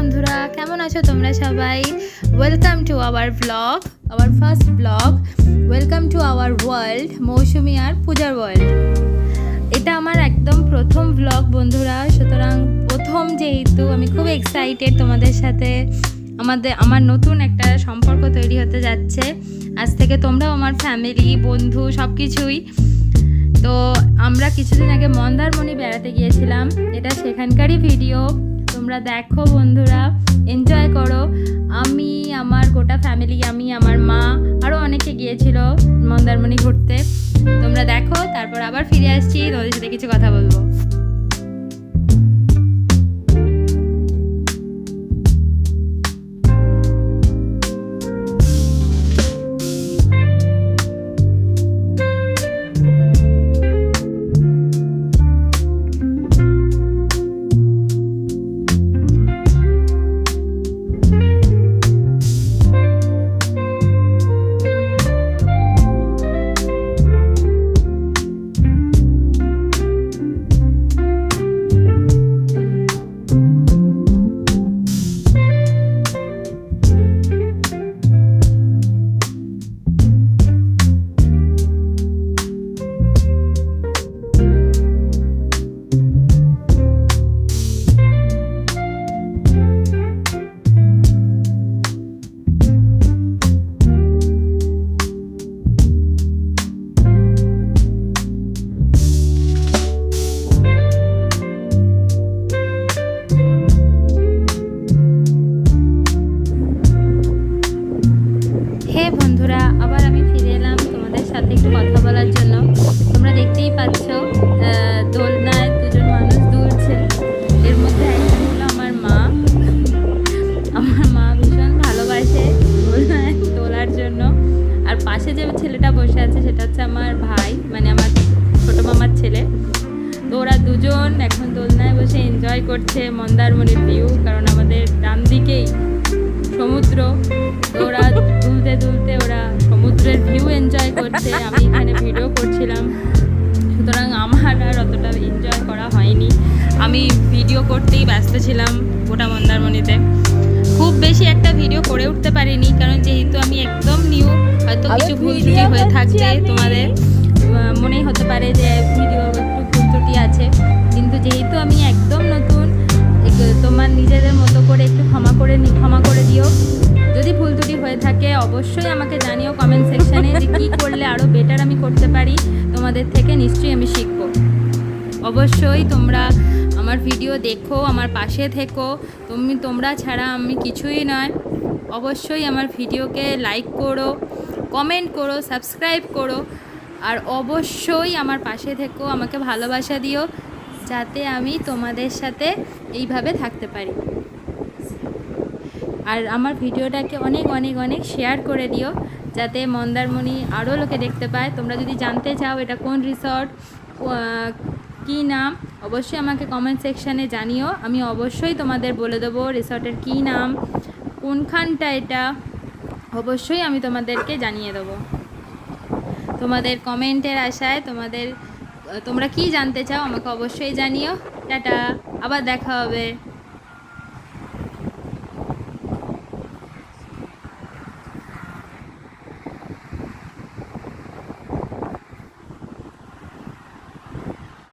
বন্ধুরা, কেমন আছো তোমরা সবাই? Welcome to our blog, our first blog. Welcome to our world, Mousumi আর পূজার ওয়ার্ল্ড। এটা আমার একদম প্রথম ব্লগ বন্ধুরা, সুতরাং প্রথম যেহেতু আমি খুব এক্সাইটেড তোমাদের সাথে আমার নতুন একটা সম্পর্ক তৈরি হতে যাচ্ছে। আজ থেকে তোমরাও আমার ফ্যামিলি, বন্ধু সব কিছুই। তো আমরা কিছুদিন আগে মন্দারমণি বেড়াতে গিয়েছিলাম, এটা সেখানকারই ভিডিও। তোমরা দেখো বন্ধুরা, এনজয় করো। আমি, আমার গোটা ফ্যামিলি, আমি, আমার মা, আরও অনেকে গিয়েছিল মন্দারমণি ঘুরতে। তোমরা দেখো, তারপর আবার ফিরে আসছি, তোমাদের সাথে কিছু কথা বলবো। বন্ধুরা, আবার আমি ফিরে এলাম তোমাদের সাথে একটু কথা বলার জন্য। তোমরা দেখতেই পাচ্ছ দোলনায় দুজন মানুষ দুলছে। এর মধ্যে একজন হলো আমার মা। আমার মা ভীষণ ভালোবাসে দোলনায় তোলার জন্য। আর পাশে যে ছেলেটা বসে আছে সেটা হচ্ছে আমার ভাই, মানে আমার ছোটো মামার ছেলে। তো ওরা দুজন এখন দোলনায় বসে এনজয় করছে মন্দারমণির ভিউ, কারণ আমাদের ডান দিকেই সমুদ্র। তো ওরা দুলতে দুলতে ওরা সমুদ্রের ভিউ এনজয় করছে, আমি এখানে ভিডিও করছিলাম। সুতরাং আমার আর অতটা এনজয় করা হয়নি, আমি ভিডিও করতেই ব্যস্ত ছিলাম গোটা মন্দারমণিতে। খুব বেশি একটা ভিডিও করে উঠতে পারিনি, কারণ যেহেতু আমি একদম নিউ, হয়তো কিছু ভুল ত্রুটি হয়ে থাকলে তোমাদের মনেই হতে পারে যে ভিডিও একটু ভুল ত্রুটি আছে। কিন্তু যেহেতু আমি একদম নতুন, তোমার নিজেদের মতো করে একটু ক্ষমা করে দিও। যদি ভুল ত্রুটি হয়ে থাকে অবশ্যই আমাকে জানিও কমেন্ট সেকশানে, যে কী করলে আরও বেটার আমি করতে পারি। তোমাদের থেকে নিশ্চয়ই আমি শিখব। অবশ্যই তোমরা আমার ভিডিও দেখো, আমার পাশে থেকো। তোমরা ছাড়া আমি কিছুই নয়। অবশ্যই আমার ভিডিওকে লাইক করো, কমেন্ট করো, সাবস্ক্রাইব করো। আর অবশ্যই আমার পাশে থেকো, আমাকে ভালোবাসা দিও, যাতে আমি তোমাদের সাথে এইভাবে থাকতে পারি। আর আমার ভিডিওটাকে অনেক অনেক অনেক শেয়ার করে দিও, যাতে মন্দারমণি আরও লোকে দেখতে পায়। তোমরা যদি জানতে চাও এটা কোন রিসর্ট, কী নাম, অবশ্যই আমাকে কমেন্ট সেকশানে জানিও। আমি অবশ্যই তোমাদের বলে দেবো রিসর্টের কী নাম, কোনখানটা এটা, অবশ্যই আমি তোমাদেরকে জানিয়ে দেবো। তোমাদের কমেন্টের আশায়, তোমরা কি জানতে চাও আমাকে অবশ্যই জানিও। টাটা, আবার দেখা হবে।